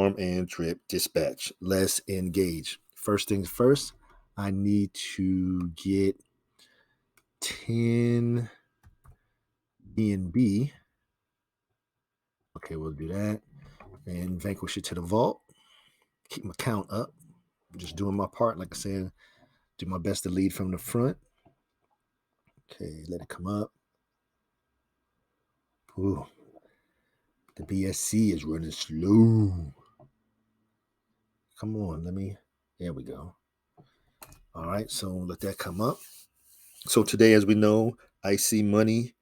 Perform and drip dispatch. Let's engage. First things first, I need to get 10 BNB. Okay, we'll do that. And vanquish it to the vault. Keep my count up. I'm just doing my part. Like I said, do my best to lead from the front. Okay, let it come up. Ooh, the BSC is running slow. Come on, there we go. All right, so let that come up. So today, as we know, IceSeeMoney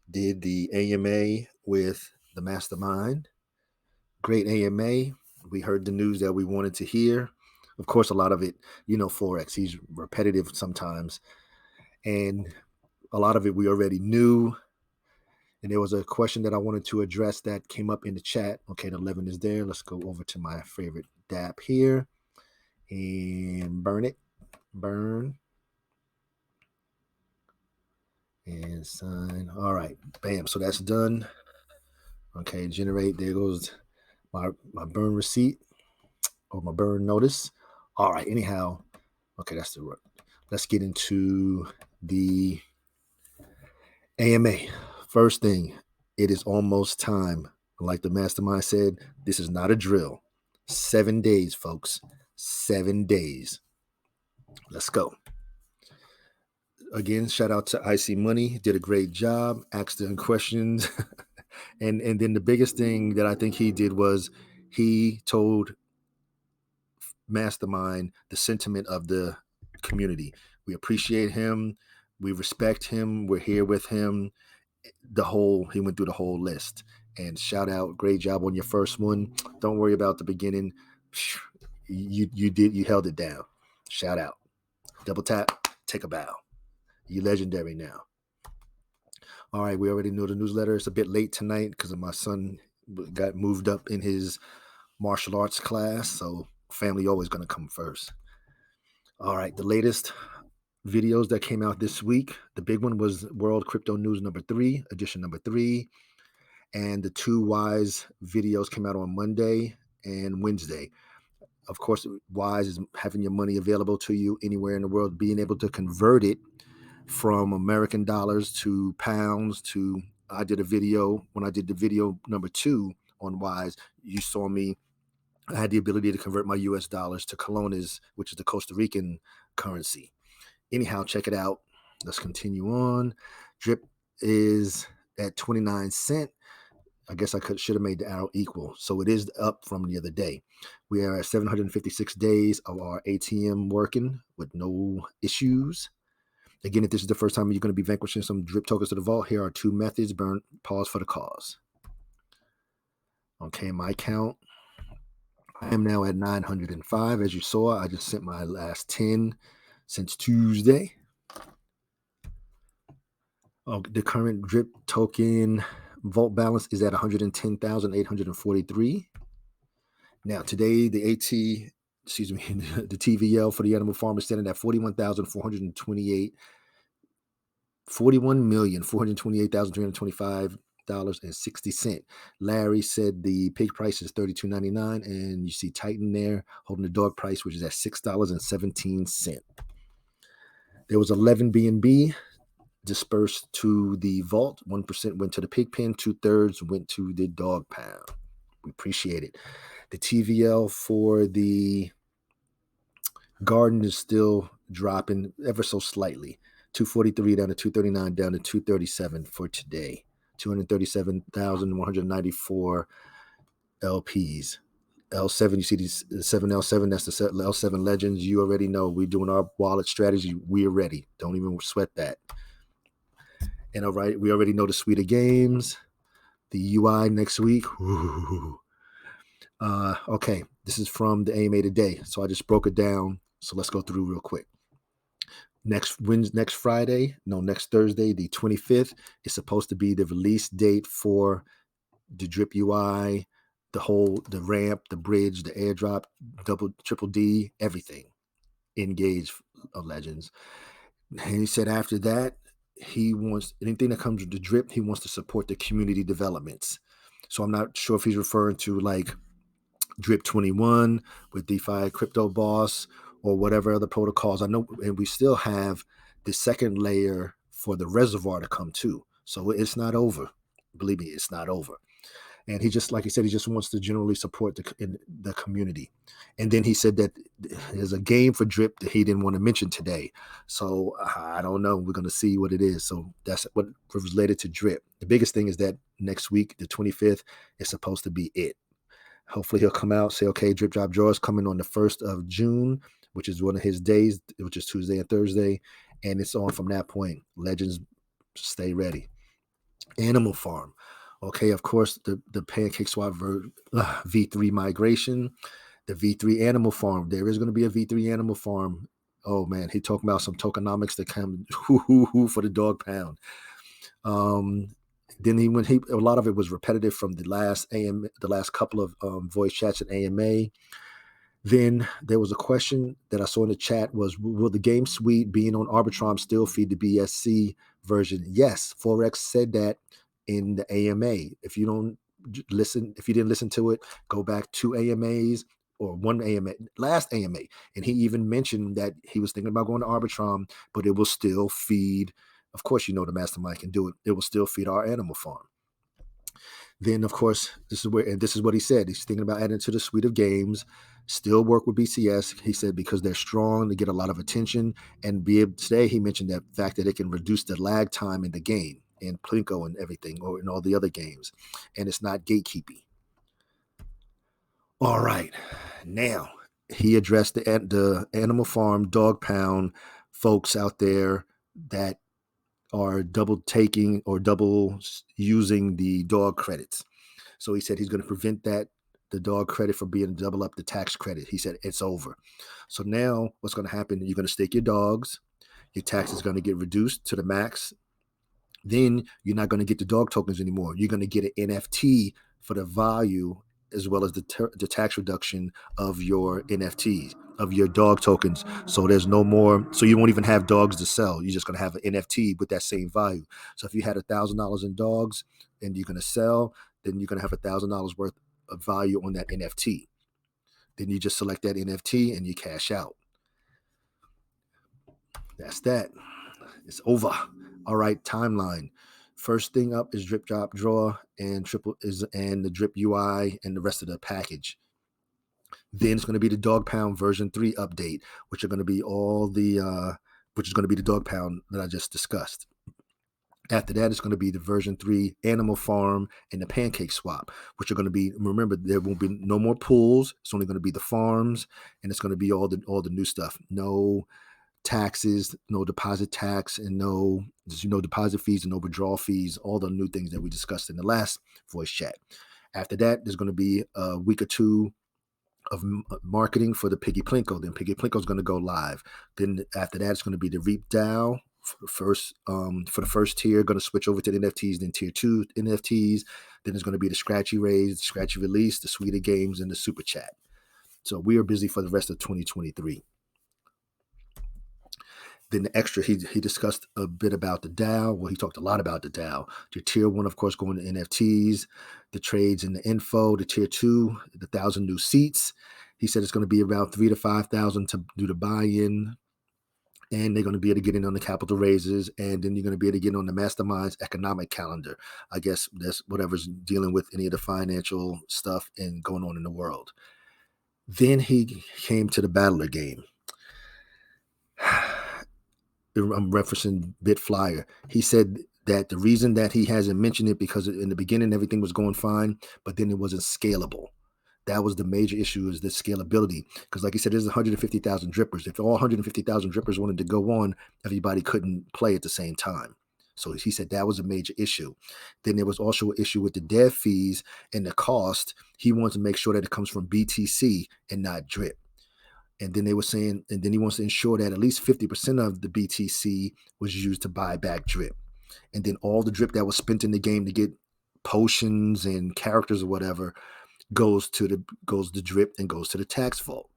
did the AMA with the mastermind. Great AMA. We heard the news that we wanted to hear. Of course, a lot of it, Forex, he's repetitive sometimes. And a lot of it we already knew. And there was a question that I wanted to address that came up in the chat. Okay, the 11 is there. Let's go over to my favorite DApp here and burn it. Burn. And sign. All right. Bam. So that's done. Okay, generate. There goes my burn receipt or my burn notice. All right. Anyhow, okay, that's the word. Let's get into the AMA. First thing, it is almost time. Like the mastermind said, this is not a drill. 7 days, folks. 7 days. Let's go. Again, shout out to IceSeeMoney. Did a great job. Asked them questions. and then the biggest thing that I think he did was he told Mastermind the sentiment of the community. We appreciate him. We respect him. We're here with him. He went through the whole list. And shout out, great job on your first one. Don't worry about the beginning. You held it down. Shout out. Double tap, take a bow. You're legendary now. All right, we already know the newsletter. It's a bit late tonight because my son got moved up in his martial arts class, so family always going to come first. All right, the latest videos that came out this week. The big one was World Crypto News edition number 3. And the 2 Wise videos came out on Monday and Wednesday. Of course, Wise is having your money available to you anywhere in the world, being able to convert it from American dollars to pounds to, I did a video, when I did the video number 2 on Wise, you saw me, I had the ability to convert my US dollars to colones, which is the Costa Rican currency. Anyhow, check it out. Let's continue on. Drip is at 29 cents. I guess I should have made the arrow equal. So it is up from the other day. We are at 756 days of our ATM working with no issues. Again, if this is the first time you're going to be vanquishing some drip tokens to the vault, here are 2 methods. Burn, pause for the cause. Okay, my count. I am now at 905. As you saw, I just sent my last 10 since Tuesday. The current drip token vault balance is at 110,843. Now today, the TVL for the animal farm is standing at 41,428,325.60. Larry said the pig price is $32.99, and you see Titan there holding the dog price, which is at $6.17. There was 11 BNB dispersed to the vault. 1% went to the pig pen. 2/3 went to the dog pound. We appreciate it. The TVL for the garden is still dropping ever so slightly. 243 down to 239, down to 237 for today. 237,194 LPs. L7, you see these 7L7, that's the L7 Legends. You already know we're doing our wallet strategy. We're ready. Don't even sweat that. And all right, we already know the suite of games. The UI next week. Okay, this is from the AMA today. So I just broke it down. So let's go through real quick. Next Thursday, the 25th, is supposed to be the release date for the Drip UI, the ramp, the bridge, the airdrop, triple D, everything. Engage Legends. And he said after that, he wants anything that comes with the Drip, he wants to support the community developments. So I'm not sure if he's referring to like Drip 21 with DeFi Crypto Boss or whatever other protocols. I know, and we still have the second layer for the reservoir to come too. So it's not over. Believe me, it's not over. And he just, like he said, he just wants to generally support the community. And then he said that there's a game for Drip that he didn't want to mention today. So I don't know. We're going to see what it is. So that's what was related to Drip. The biggest thing is that next week, the 25th, is supposed to be it. Hopefully he'll come out, say, okay, Drip Drop Draw is coming on the 1st of June, which is one of his days, which is Tuesday and Thursday. And it's on from that point. Legends, stay ready. Animal Farm. Okay, of course, the Pancake Swap V3 migration, the V3 Animal Farm. There is going to be a V3 Animal Farm. Oh man, he talking about some tokenomics that come for the dog pound. Then a lot of it was repetitive from the last couple of voice chats at AMA. Then there was a question that I saw in the chat was, will the game suite being on Arbitrum still feed the BSC version? Yes, Forex said that in the AMA. If you didn't listen to it, go back 2 AMAs or 1 AMA, last AMA. And he even mentioned that he was thinking about going to Arbitrum, but it will still feed, of course, the mastermind can do it. It will still feed our Animal Farm. Then, of course, this is what he said. He's thinking about adding to the suite of games, still work with BCS. He said because they're strong, they get a lot of attention. And today he mentioned that fact that it can reduce the lag time in the game, in Plinko and everything, or in all the other games. And it's not gatekeeping. All right. Now, he addressed the Animal Farm dog pound folks out there that are double taking or double using the dog credits. So he said he's going to prevent the dog credit from being double up the tax credit. He said it's over. So now what's going to happen? You're going to stake your dogs. Your tax is going to get reduced to the max. Then you're not going to get the dog tokens anymore. You're going to get an NFT for the value as well as the tax reduction of your NFTs, of your dog tokens. So there's no more. So you won't even have dogs to sell. You're just going to have an NFT with that same value. So if you had $1,000 in dogs and you're going to sell, then you're going to have $1,000 worth of value on that NFT. Then you just select that NFT and you cash out. That's that. It's over. All right, timeline. First thing up is Drip Drop Draw and the Drip UI and the rest of the package. Then it's going to be the Dog Pound version 3 update, which are going to be which is going to be the Dog Pound that I just discussed. After that, it's going to be the version 3 Animal Farm and the Pancake Swap, which are going to be, remember, there won't be no more pools. It's only going to be the farms, and it's going to be all the new stuff. No taxes, no deposit tax, and no deposit fees and no withdrawal fees, all the new things that we discussed in the last voice chat. After that, there's going to be a week or two of marketing for the Piggy Plinko. Then Piggy Plinko is going to go live. Then after that, it's going to be the Reap DAO for the first tier, going to switch over to the NFTs, then tier 2 NFTs. Then there's going to be the Scratchy Raise, the Scratchy Release, the Suite of Games, and the Super Chat. So we are busy for the rest of 2023. Then the extra, he discussed a bit about the DAO. Well, he talked a lot about the DAO. The tier 1, of course, going to NFTs, the trades and the info. The tier 2, the 1,000 new seats. He said it's going to be about 3,000 to 5,000 to do the buy-in. And they're going to be able to get in on the capital raises. And then you're going to be able to get on the mastermind's economic calendar. I guess that's whatever's dealing with any of the financial stuff and going on in the world. Then he came to the Battler game. I'm referencing BitFlyer. He said that the reason that he hasn't mentioned it because in the beginning everything was going fine, but then it wasn't scalable. That was the major issue, is the scalability. Because like he said, there's 150,000 drippers. If all 150,000 drippers wanted to go on, everybody couldn't play at the same time. So he said that was a major issue. Then there was also an issue with the dev fees and the cost. He wants to make sure that it comes from BTC and not drip. And then they were saying, and then he wants to ensure that at least 50% of the BTC was used to buy back drip. And then all the drip that was spent in the game to get potions and characters or whatever goes to drip and goes to the tax vault.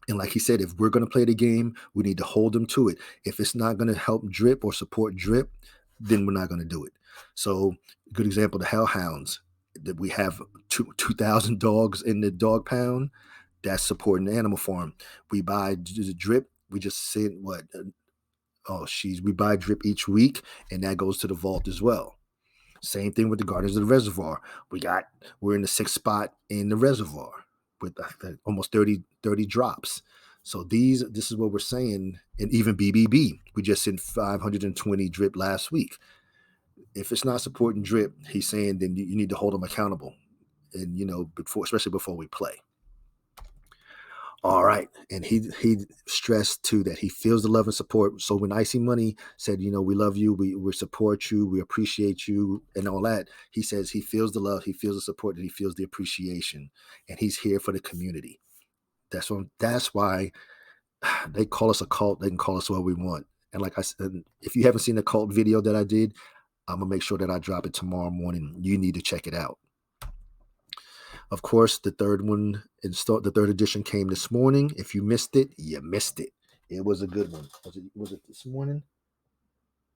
And like he said, if we're going to play the game, we need to hold them to it. If it's not going to help drip or support drip, then we're not going to do it. So, good example, the Hellhounds. that we have 2,000 dogs in the dog pound. That's supporting the animal farm. We buy the drip. We just send what? We buy drip each week, and that goes to the vault as well. Same thing with the Guardians of the Reservoir. We're in the 6th spot in the reservoir with almost 30 drops. So this is what we're saying. And even BBB, we just sent 520 drip last week. If it's not supporting drip, he's saying then you need to hold them accountable, and especially before we play. All right. And he stressed too that he feels the love and support. So when IceSeeMoney said, we love you, we support you, we appreciate you, and all that, he says he feels the love, he feels the support, and he feels the appreciation, and he's here for the community. That's why they call us a cult. They can call us what we want. And like I said, if you haven't seen the cult video that I did, I'm gonna make sure that I drop it tomorrow morning. You need to check it out. Of course, the third edition came this morning. If you missed it, you missed it. It was a good one. Was it this morning?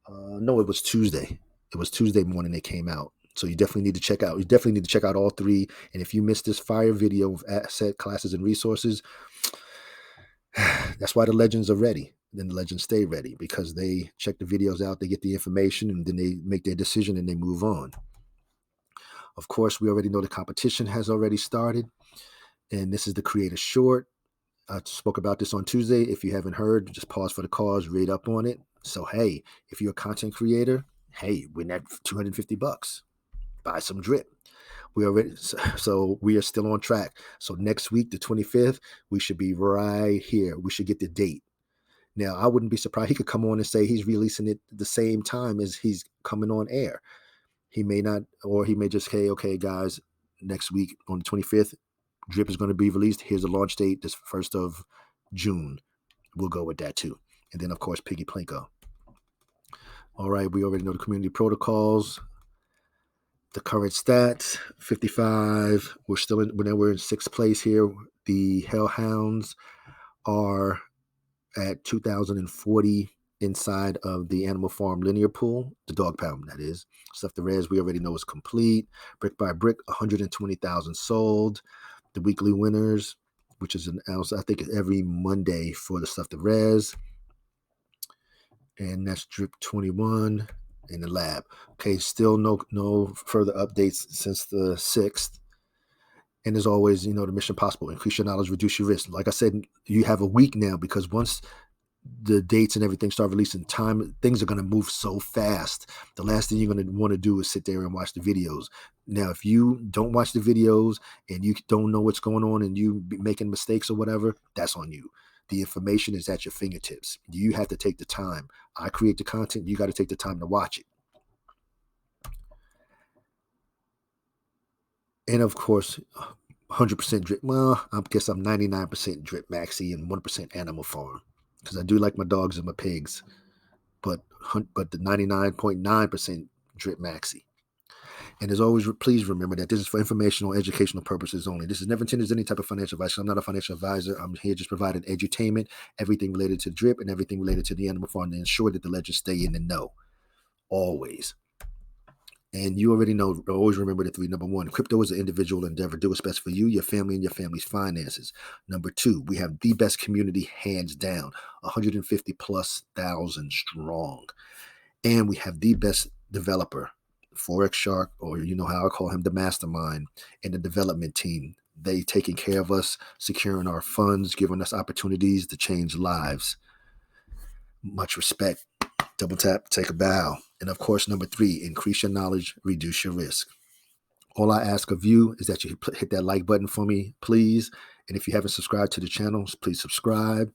No, it was Tuesday. It was Tuesday morning it came out. So you definitely need to check out. You definitely need to check out all 3. And if you missed this fire video of asset classes and resources, that's why the legends are ready. Then the legends stay ready because they check the videos out, they get the information, and then they make their decision and they move on. Of course, we already know the competition has already started, and this is the creator short. I spoke about this on Tuesday. If you haven't heard, just pause for the cause, read up on it. So, hey, if you're a content creator, hey, win that $250. Buy some drip. We are still on track. So next week, the 25th, we should be right here. We should get the date. Now, I wouldn't be surprised. He could come on and say he's releasing it the same time as he's coming on air. He may not, or he may just say, okay, guys, next week on the 25th, drip is going to be released. Here's the launch date, this 1st of June. We'll go with that too. And then, of course, Piggy Plinko. All right, we already know the community protocols. The current stats, 55. We're in 6th place here. The Hellhounds are at 2,040 inside of the Animal Farm linear pool, the dog pound, that is. Stuff the res we already know is complete. Brick by brick, 120,000 sold. The weekly winners, which is announced, I think, every Monday for the stuff the res. And that's drip 21 in the lab. Okay, still no further updates since the 6th. And as always, the mission possible, increase your knowledge, reduce your risk. Like I said, you have a week now because once the dates and everything start releasing time, things are going to move so fast. The last thing you're going to want to do is sit there and watch the videos. Now, if you don't watch the videos and you don't know what's going on and you be making mistakes or whatever, that's on you. The information is at your fingertips. You have to take the time. I create the content. You got to take the time to watch it. And of course, 100% drip. Well, I guess I'm 99% drip maxi and 1% animal farm because I do like my dogs and my pigs. But the 99.9% drip maxi. And as always, please remember that this is for informational, educational purposes only. This is never intended as any type of financial advice. I'm not a financial advisor. I'm here just providing edutainment, everything related to drip and everything related to the animal farm to ensure that the legends stay in the know. Always. And you already know, always remember the 3. Number 1, crypto is an individual endeavor. Do what's best for you, your family, and your family's finances. Number 2, we have the best community, hands down, 150,000+ strong. And we have the best developer, Forex Shark, or how I call him, the mastermind, and the development team. They taking care of us, securing our funds, giving us opportunities to change lives. Much respect. Double tap, take a bow. And of course, number 3, increase your knowledge, reduce your risk. All I ask of you is that you hit that like button for me, please. And if you haven't subscribed to the channel, please subscribe.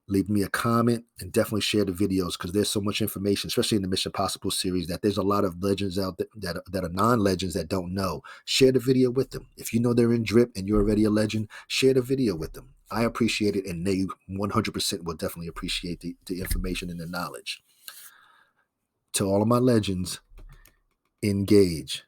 Leave me a comment and definitely share the videos because there's so much information, especially in the Mission Possible series, that there's a lot of legends out there that are non-legends that don't know. Share the video with them. If you know they're in drip and you're already a legend, share the video with them. I appreciate it, and they 100% will definitely appreciate the information and the knowledge. To all of my legends, engage.